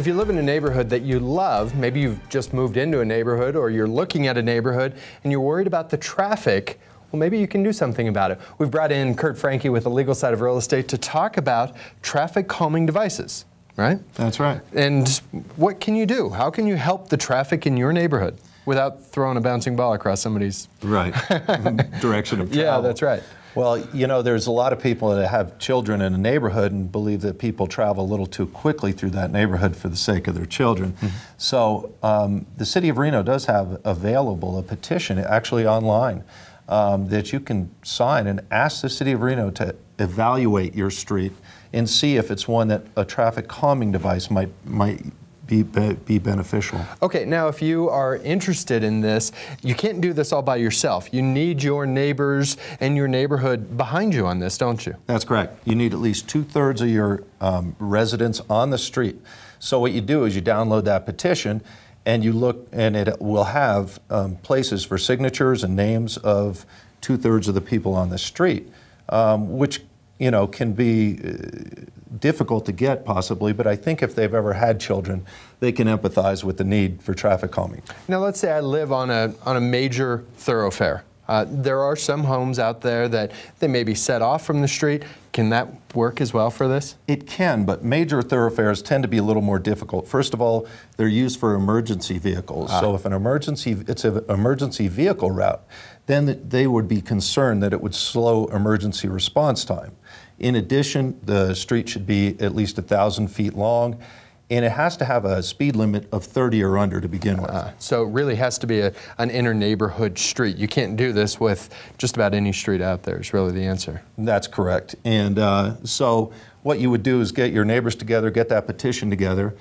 If you live in a neighborhood that you love, maybe you've just moved into a neighborhood or you're looking at a neighborhood and you're worried about the traffic, well, maybe you can do something about it. We've brought in Kurt Franke with the legal side of real estate to talk about traffic calming devices, right? That's right. And what can you do? How can you help the traffic in your neighborhood without throwing a bouncing ball across somebody's direction of travel? Yeah, that's right. Well, you know, there's a lot of people that have children in a neighborhood and believe that people travel a little too quickly through that neighborhood for the sake of their children. Mm-hmm. So the City of Reno does have available a petition, actually online, that you can sign and ask the City of Reno to evaluate your street and see if it's one that a traffic calming device might be beneficial. Okay, now if you are interested in this, you can't do this all by yourself. You need your neighbors and your neighborhood behind you on this, don't you? That's correct. You need at least 2/3 of your residents on the street. So what you do is you download that petition and you look, and it will have places for signatures and names of 2/3 of the people on the street, which can be difficult to get possibly, but I think if they've ever had children, they can empathize with the need for traffic calming. Now let's say I live on a major thoroughfare. There are some homes out there that they may be set off from the street. Can that work as well for this? It can, but major thoroughfares tend to be a little more difficult. First of all, they're used for emergency vehicles. So if it's an emergency vehicle route, then they would be concerned that it would slow emergency response time. In addition, the street should be at least 1,000 feet long, and it has to have a speed limit of 30 or under to begin with. So it really has to be an inner neighborhood street. You can't do this with just about any street out there is really the answer. That's correct. And so what you would do is get your neighbors together, get that petition together,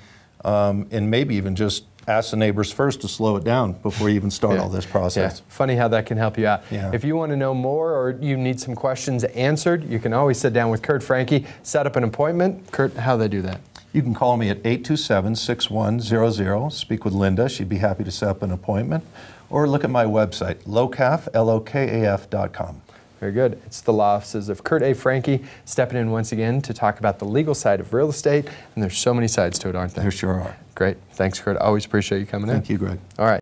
and maybe even just ask the neighbors first to slow it down before you even start all this process. Yeah. Funny how that can help you out. Yeah. If you want to know more or you need some questions answered, you can always sit down with Kurt Franke, set up an appointment. Kurt, how do they do that? You can call me at 827-6100, speak with Linda. She'd be happy to set up an appointment. Or look at my website, lokaf.com. Very good. It's the law offices of Kurt A. Franke stepping in once again to talk about the legal side of real estate. And there's so many sides to it, aren't there? There sure are. Great. Thanks, Kurt. Always appreciate you coming in. Thank you, Greg. All right.